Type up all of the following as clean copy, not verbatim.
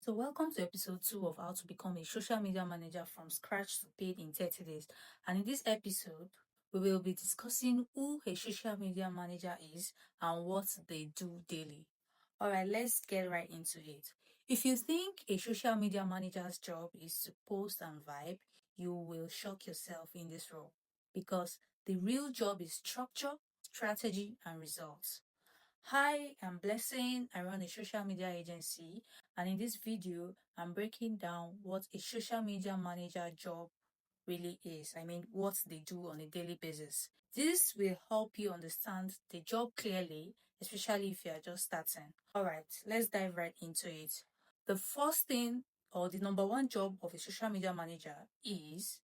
So, welcome to episode 2 of How to Become a Social Media Manager from Scratch to Paid in 30 Days. And in this episode, we will be discussing who a social media manager is and what they do daily. Alright, let's get right into it. If you think a social media manager's job is to post and vibe, you will shock yourself in this role because the real job is structure, strategy, and results. Hi, I'm Blessing. I run a social media agency, and in this video, I'm breaking down what a social media manager job really is. I mean, what they do on a daily basis. This will help you understand the job clearly, especially if you are just starting. All right, let's dive right into it. The first thing, or the number one job of a social media manager is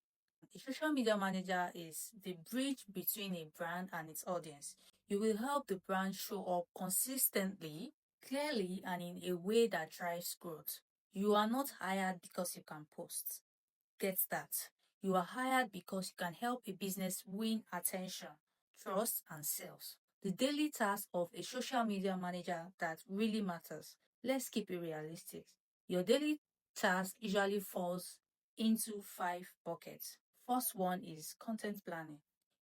a social media manager is the bridge between a brand and its audience. You will help the brand show up consistently, clearly, and in a way that drives growth. You are not hired because you can post. Get that. You are hired because you can help a business win attention, trust, and sales. The daily task of a social media manager that really matters. Let's keep it realistic. Your daily task usually falls into 5 buckets. First one is content planning.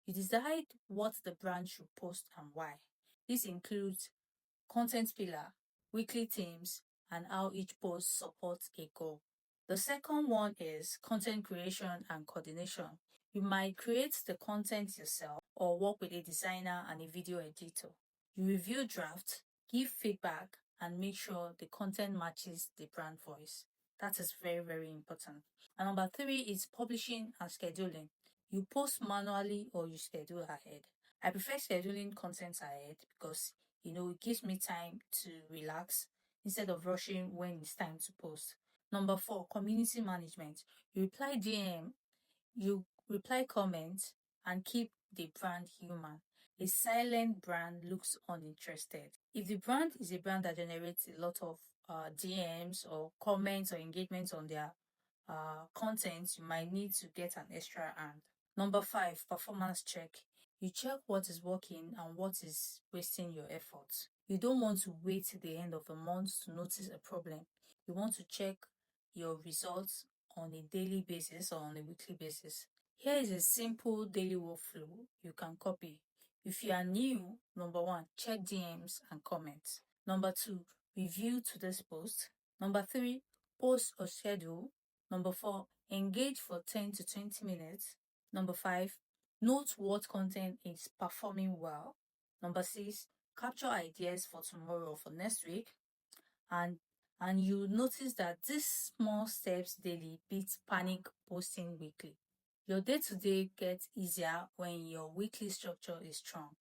You decide what the brand should post and why. This includes content pillar, weekly themes, and how each post supports a goal. The second one is content creation and coordination. You might create the content yourself or work with a designer and a video editor. You review drafts, give feedback, and make sure the content matches the brand voice. That is very, very important. And number 3 is publishing and scheduling. You post manually or you schedule ahead. I prefer scheduling content ahead because it gives me time to relax instead of rushing when it's time to post. Number 4, community management. You reply DM, you reply comments, and keep the brand human. A silent brand looks uninterested. If the brand is a brand that generates a lot of DMs or comments or engagements on their content, you might need to get an extra hand. Number 5, performance check. You check what is working and what is wasting your efforts. You don't want to wait till the end of the month to notice a problem. You want to check your results on a daily basis or on a weekly basis. Here is a simple daily workflow you can copy. If you are new, number 1, check DMs and comments. Number 2, review today's post. Number 3, post or schedule. Number 4, engage for 10 to 20 minutes. Number 5, note what content is performing well. Number 6, capture ideas for tomorrow or for next week. And you notice that these small steps daily beats panic posting weekly. Your day-to-day gets easier when your weekly structure is strong.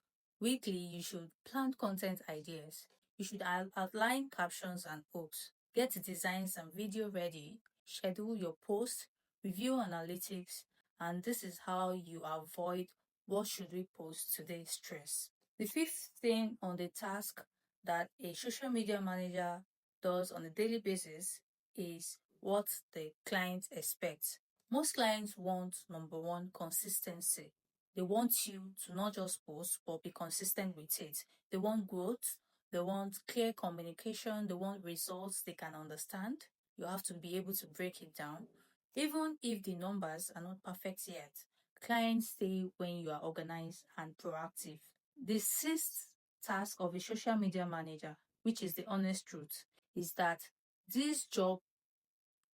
Weekly, you should plan content ideas. You should outline captions and hooks. Get designs and video ready. Schedule your posts. Review analytics. And this is how you avoid what should we post today stress. The fifth thing on the task that a social media manager does on a daily basis is what the client expects. Most clients want, number 1, consistency. They want you to not just post, but be consistent with it. They want growth. They want clear communication. They want results they can understand. You have to be able to break it down. Even if the numbers are not perfect yet, clients stay when you are organized and proactive. The sixth task of a social media manager, which is the honest truth, is that this job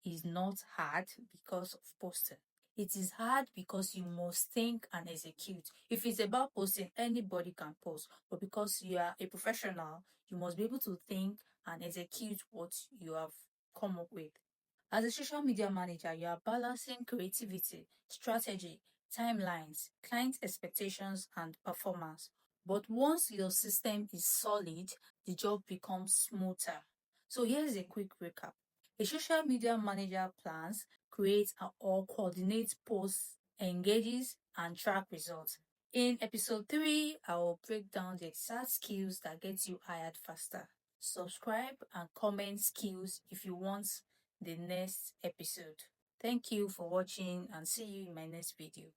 is not hard because of posting. It is hard because you must think and execute. If it's about posting, anybody can post. But because you are a professional, you must be able to think and execute what you have come up with. As a social media manager, you are balancing creativity, strategy, timelines, client expectations, and performance. But once your system is solid, the job becomes smoother. So here's a quick recap. A social media manager plans, creates or coordinates posts, engages, and track results. In episode 3, I will break down the exact skills that get you hired faster. Subscribe and comment skills if you want the next episode. Thank you for watching and see you in my next video.